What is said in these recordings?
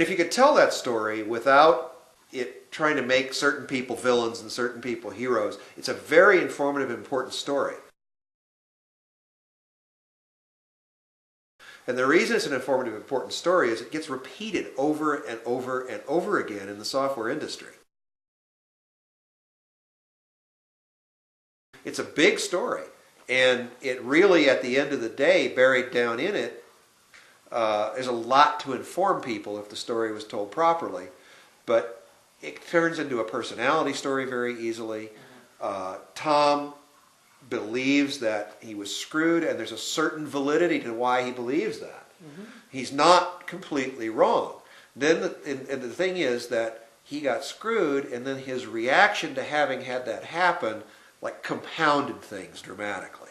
If you could tell that story without it trying to make certain people villains and certain people heroes, it's a very informative, important story. And the reason it's an informative, important story is it gets repeated over and over and over again in the software industry. It's a big story, and it really, at the end of the day, buried down in it, there's a lot to inform people if the story was told properly. But it turns into a personality story very easily. Tom believes that he was screwed, and there's a certain validity to why he believes that. He's not completely wrong. Then the thing is that he got screwed, and then his reaction to having had that happen like compounded things dramatically.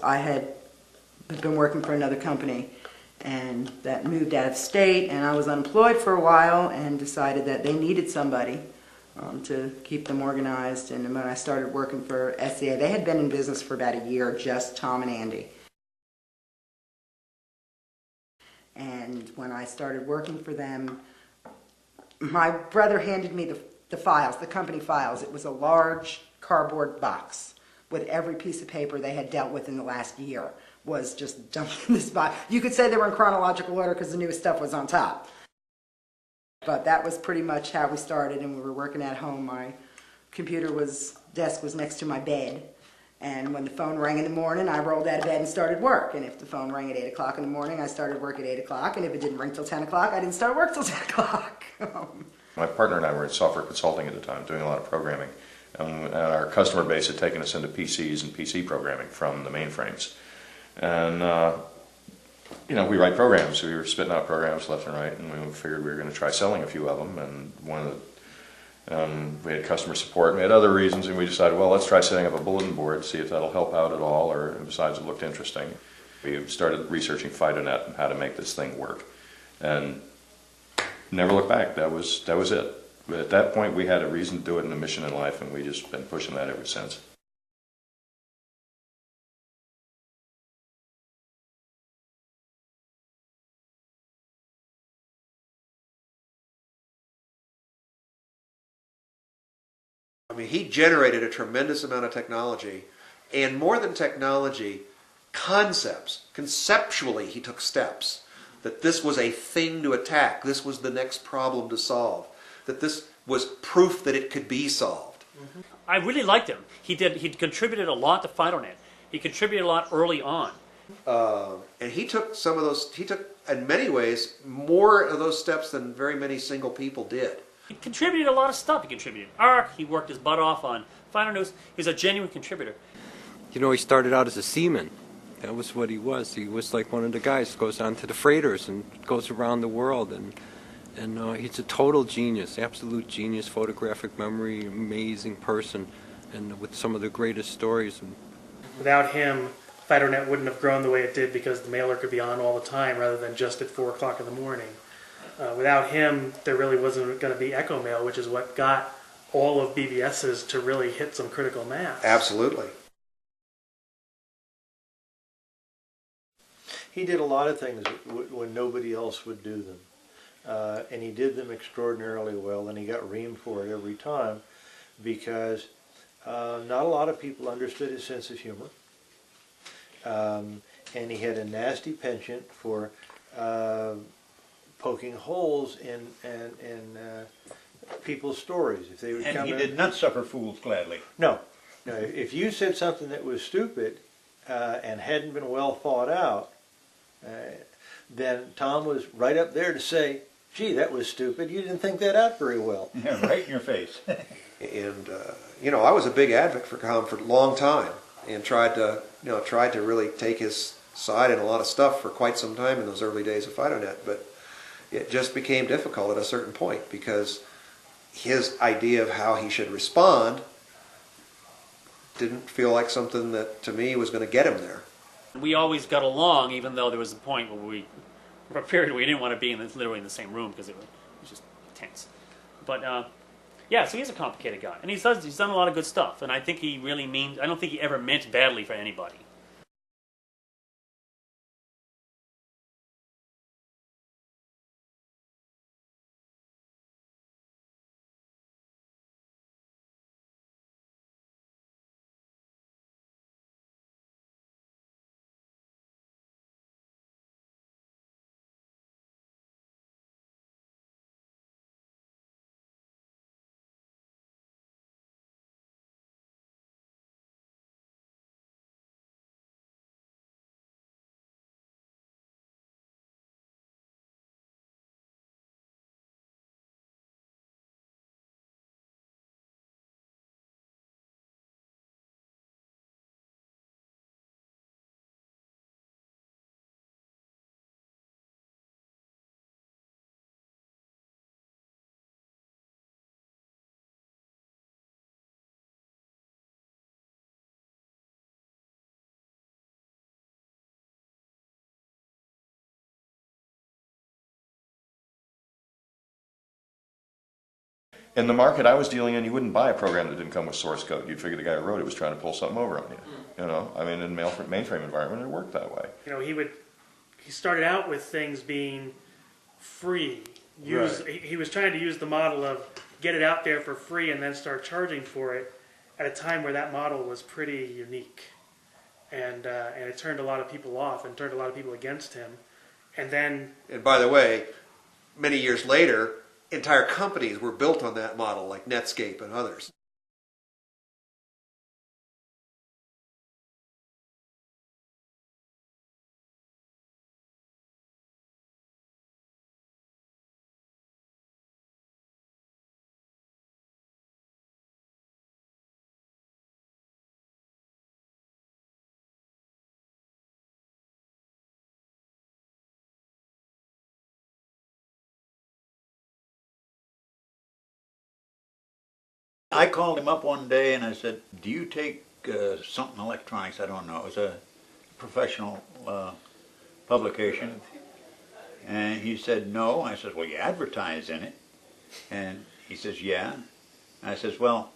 I had been working for another company and that moved out of state, and I was unemployed for a while and decided that they needed somebody to keep them organized. And when I started working for SCA, they had been in business for about a year, just Tom and Andy. And when I started working for them, my brother handed me the files, the company files. It was a large cardboard box with every piece of paper they had dealt with in the last year was just dumped in this box. You could say they were in chronological order because the newest stuff was on top. But that was pretty much how we started, and we were working at home. My desk was next to my bed. And when the phone rang in the morning, I rolled out of bed and started work. And if the phone rang at 8 o'clock in the morning, I started work at 8 o'clock. And if it didn't ring till 10 o'clock, I didn't start work till 10 o'clock. My partner and I were in software consulting at the time, doing a lot of programming. And our customer base had taken us into PCs and PC programming from the mainframes. And, we write programs. We were spitting out programs left and right, and we figured we were going to try selling a few of them. And we had customer support, and we had other reasons, and we decided, well, let's try setting up a bulletin board, see if that'll help out at all, or besides it looked interesting. We started researching FidoNet and how to make this thing work, and never looked back. That was it. But at that point, we had a reason to do it and a mission in life, and we've just been pushing that ever since. I mean, he generated a tremendous amount of technology, and more than technology, concepts. Conceptually, he took steps. That this was a thing to attack. This was the next problem to solve. That this was proof that it could be solved. I really liked him. He contributed a lot to FidoNet. He contributed a lot early on. And he took in many ways, more of those steps than very many single people did. He contributed a lot of stuff. He contributed ARC. He worked his butt off on FidoNews. He was a genuine contributor. You know, he started out as a seaman. That was what he was. He was like one of the guys who goes on to the freighters and goes around the world. And he's a total genius, absolute genius, photographic memory, amazing person, and with some of the greatest stories. Without him, FidoNet wouldn't have grown the way it did because the mailer could be on all the time rather than just at 4 o'clock in the morning. Without him, there really wasn't going to be Echo Mail, which is what got all of BBS's to really hit some critical mass. Absolutely. He did a lot of things when nobody else would do them. And he did them extraordinarily well, and he got reamed for it every time because not a lot of people understood his sense of humor. And he had a nasty penchant for poking holes in people's stories. If they would and come he in, did not suffer fools gladly. No. No. If you said something that was stupid and hadn't been well thought out, then Tom was right up there to say, gee, that was stupid. You didn't think that out very well. Yeah, right in your face. And, I was a big advocate for Tom for a long time and tried to really take his side in a lot of stuff for quite some time in those early days of FidoNet. But it just became difficult at a certain point because his idea of how he should respond didn't feel like something that, to me, was going to get him there. We always got along, even though there was a point where for a period we didn't want to be literally in the same room because it was just tense. But yeah, so he's a complicated guy, and he's done a lot of good stuff. And I think he really I don't think he ever meant badly for anybody. In the market I was dealing in, you wouldn't buy a program that didn't come with source code. You'd figure the guy who wrote it was trying to pull something over on you. You know, I mean, in mainframe environment, it worked that way. You know, he started out with things being free. He was trying to use the model of get it out there for free and then start charging for it at a time where that model was pretty unique. And it turned a lot of people off and turned a lot of people against him. And by the way, many years later, entire companies were built on that model, like Netscape and others. I called him up one day and I said, do you take something electronics? I don't know. It was a professional publication. And he said, no. I said, well, you advertise in it. And he says, yeah. And I says, well,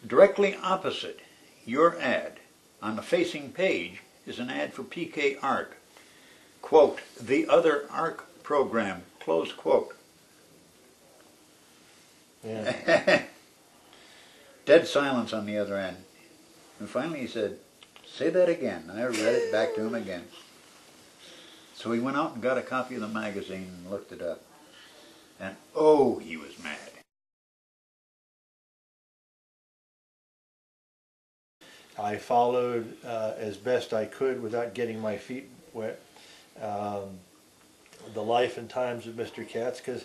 directly opposite your ad on the facing page is an ad for PK Arc. Quote, the other Arc program, close quote. Yeah. Dead silence on the other end. And finally he said, say that again. And I read it back to him again. So he went out and got a copy of the magazine and looked it up. And oh, he was mad. I followed as best I could without getting my feet wet the life and times of Mr. Katz, because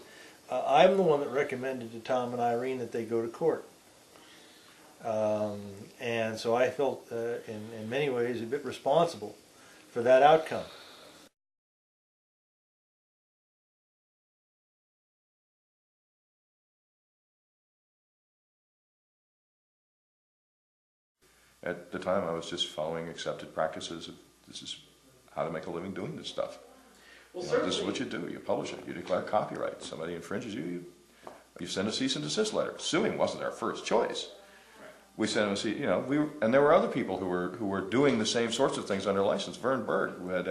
I'm the one that recommended to Tom and Irene that they go to court. And so I felt in many ways a bit responsible for that outcome. At the time, I was just following accepted practices of this is how to make a living doing this stuff. Well, you know, this is what you do. You publish it. You declare copyright. Somebody infringes you, you send a cease and desist letter. Suing wasn't our first choice. We sent a cease, you know, and there were other people who were doing the same sorts of things under license. Vern Berg, who had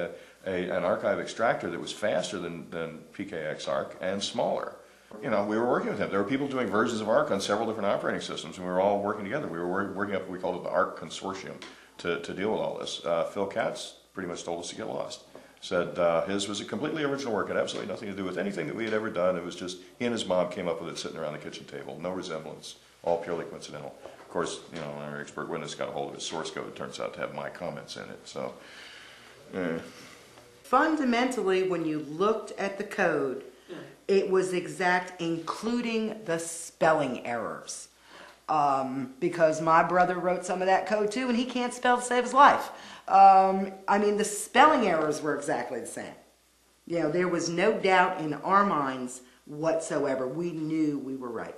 an archive extractor that was faster than PKX Arc and smaller. You know, we were working with him. There were people doing versions of ARC on several different operating systems, and we were all working together. We were working up, we called it the ARC Consortium, to deal with all this. Phil Katz pretty much told us to get lost. Said his was a completely original work. It had absolutely nothing to do with anything that we had ever done. It was just he and his mom came up with it sitting around the kitchen table. No resemblance, all purely coincidental. Of course, you know, our expert witness got a hold of his source code. It turns out to have my comments in it. So, Fundamentally, when you looked at the code, it was exact, including the spelling errors. Because my brother wrote some of that code too, and he can't spell to save his life. I mean, the spelling errors were exactly the same. You know, there was no doubt in our minds whatsoever. We knew we were right.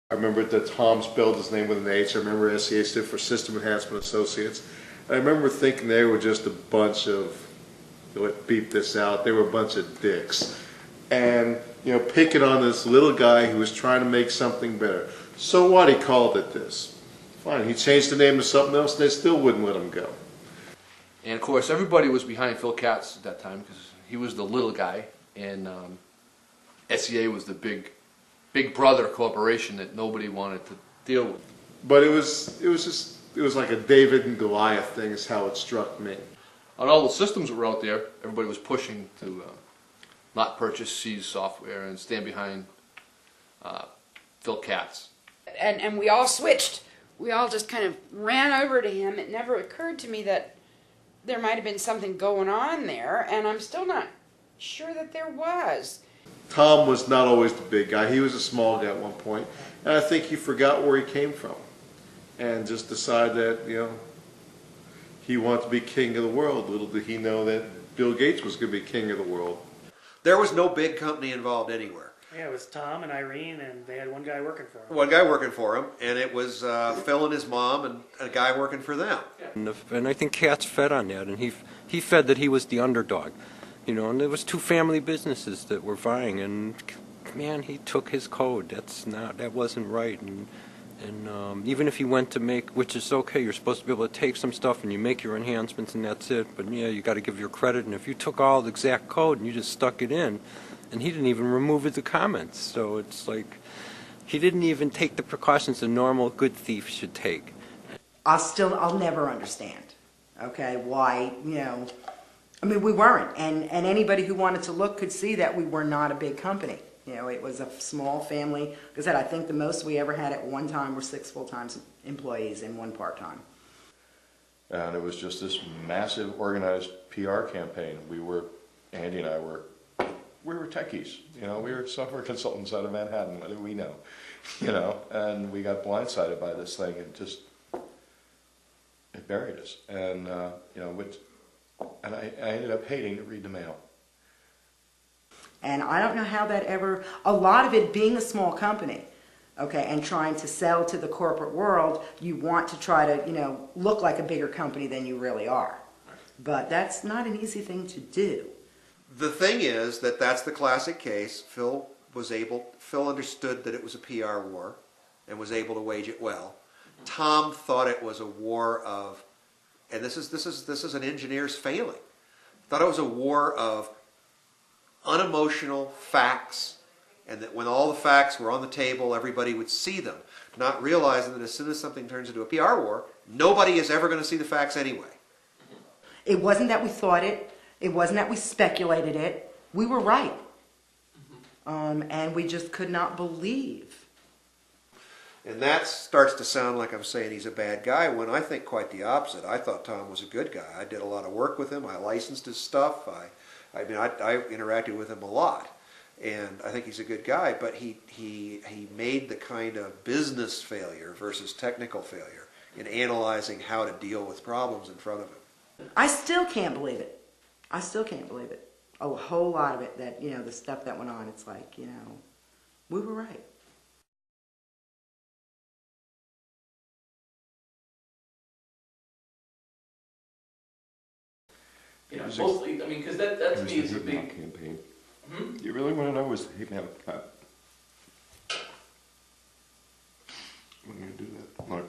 I remember that Tom spelled his name with an H. I remember SEA stood for System Enhancement Associates. I remember thinking they were just a bunch of, let's beep this out, they were a bunch of dicks. And, you know, picking on this little guy who was trying to make something better. So what, he called it this. Fine, he changed the name to something else and they still wouldn't let him go. And of course, everybody was behind Phil Katz at that time because he was the little guy, and SEA was the big brother corporation that nobody wanted to deal with. But it was like a David and Goliath thing is how it struck me. On all the systems that were out there, everybody was pushing to not purchase C's software and stand behind Phil Katz. And we all switched. We all just kind of ran over to him. It never occurred to me that there might have been something going on there, and I'm still not sure that there was. Tom was not always the big guy. He was a small guy at one point, and I think he forgot where he came from. and just decide that, he wanted to be king of the world. Little did he know that Bill Gates was going to be king of the world. There was no big company involved anywhere. Yeah, it was Tom and Irene, and they had one guy working for them. One guy working for him, and it was Phil and his mom and a guy working for them. And I think Katz fed on that, and he fed that he was the underdog, and there was two family businesses that were vying, and man, he took his code. That wasn't right, and even if he went to make, which is okay, you're supposed to be able to take some stuff and you make your enhancements and that's it, but yeah, you got to give your credit, and if you took all the exact code and you just stuck it in, and he didn't even remove the comments, so it's like he didn't even take the precautions a normal good thief should take. I'll never understand, okay, why, we weren't, and anybody who wanted to look could see that we were not a big company. It was a small family. Like I said, I think the most we ever had at one time were 6 full-time employees and 1 part-time. And it was just this massive organized PR campaign. Andy and I were techies, we were software consultants out of Manhattan, what do we know? And we got blindsided by this thing, and it buried us. And, and I ended up hating to read the mail. And I don't know how a lot of it being a small company, okay, and trying to sell to the corporate world, you want to try to, look like a bigger company than you really are. But that's not an easy thing to do. The thing is that's the classic case. Phil understood that it was a PR war and was able to wage it well. Tom thought it was a war of, and this is an engineer's failing, thought it was a war of unemotional facts, and that when all the facts were on the table, everybody would see them, not realizing that as soon as something turns into a PR war, nobody is ever going to see the facts anyway. It wasn't that we thought it. It wasn't that we speculated it. We were right. And we just could not believe. And that starts to sound like I'm saying he's a bad guy, when I think quite the opposite. I thought Tom was a good guy. I did a lot of work with him. I licensed his stuff. I interacted with him a lot, and I think he's a good guy, but he made the kind of business failure versus technical failure in analyzing how to deal with problems in front of him. I still can't believe it. A whole lot of it, that, the stuff that went on, it's like, we were right. Mostly, because that to me is a big campaign. You really want to know was the hate mail? I'm going to do that. Look,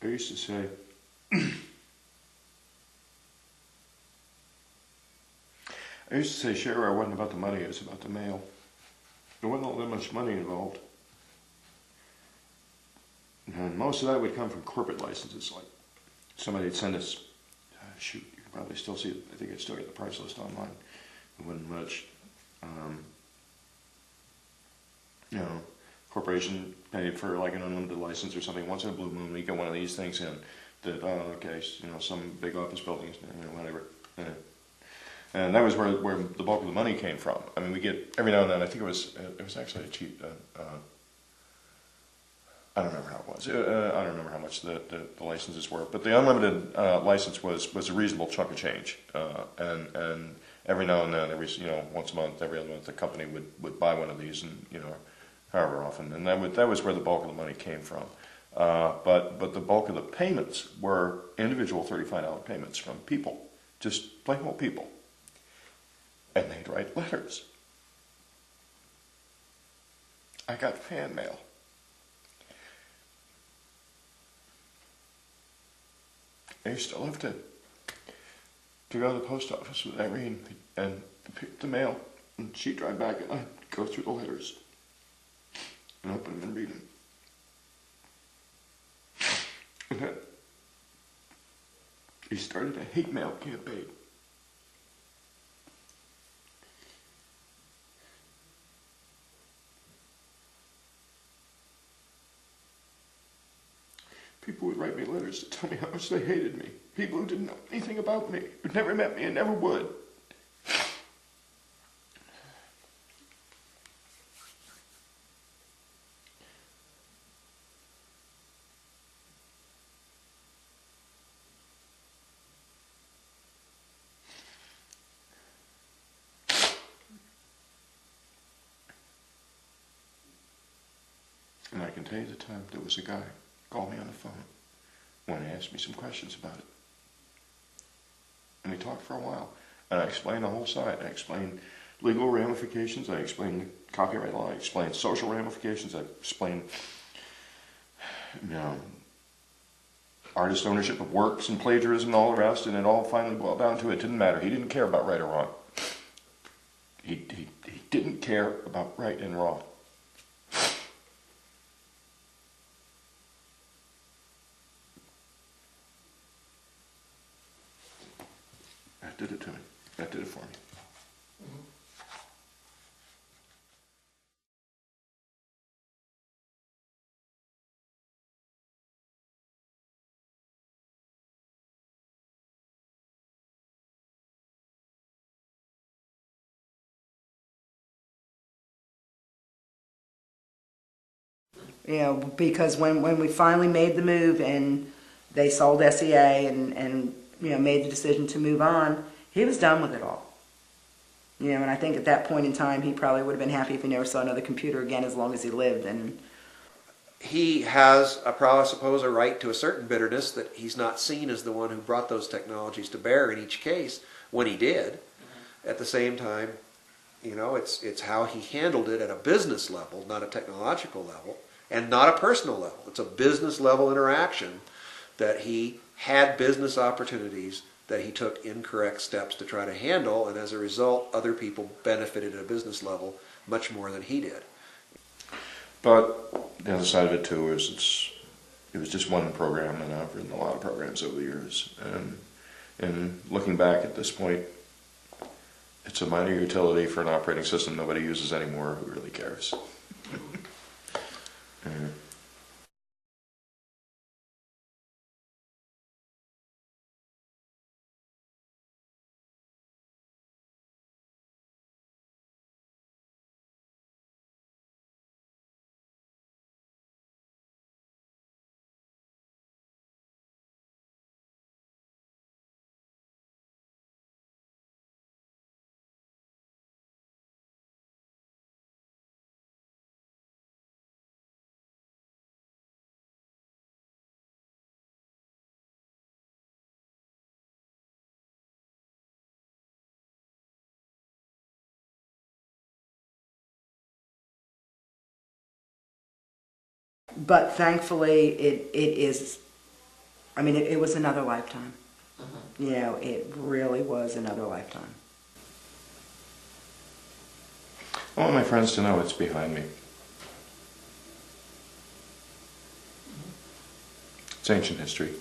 I used to say, Sherry, it wasn't about the money, it was about the mail. There wasn't all that much money involved. And most of that would come from corporate licenses, like somebody would send us, you can probably still see it, I think I still get the price list online. It wasn't much. Corporation paid for like an unlimited license or something. Once in a blue moon, we get one of these things in that, some big office buildings, whatever. And that was where the bulk of the money came from. We get, every now and then, I think it was actually a cheap, I don't remember how it was. I don't remember how much the licenses were, but the unlimited license was a reasonable chunk of change. And every now and then, once a month, every other month, the company would buy one of these, and however often, and that was where the bulk of the money came from. But the bulk of the payments were individual $35 payments from people, just plain old people, and they'd write letters. I got fan mail. I used to love to go to the post office with Irene and pick the mail, and she'd drive back, and I'd go through the letters and open them and read them. And then he started a hate mail campaign. People would write me letters to tell me how much they hated me. people who didn't know anything about me, who'd never met me and never would. And I can tell you the time there was a guy called me on the phone when he asked me some questions about it. And we talked for a while. And I explained the whole side. I explained legal ramifications. I explained copyright law. I explained social ramifications. I explained, artist ownership of works and plagiarism and all the rest. And it all finally boiled down to it didn't matter. He didn't care about right or wrong. He didn't care about right and wrong. That did it to me. That did it for me. Because when we finally made the move and they sold SEA and made the decision to move on, he was done with it all. And I think at that point in time, he probably would have been happy if he never saw another computer again as long as he lived. And he has, I suppose, a right to a certain bitterness that he's not seen as the one who brought those technologies to bear in each case when he did. At the same time, it's how he handled it at a business level, not a technological level, and not a personal level. It's a business level interaction that he had business opportunities that he took incorrect steps to try to handle, and as a result, other people benefited at a business level much more than he did. But the other side of it too is it was just one program, and I've written a lot of programs over the years. And looking back at this point, it's a minor utility for an operating system nobody uses anymore. Who really cares? But thankfully, it was another lifetime. It really was another lifetime. I want my friends to know it's behind me. It's ancient history.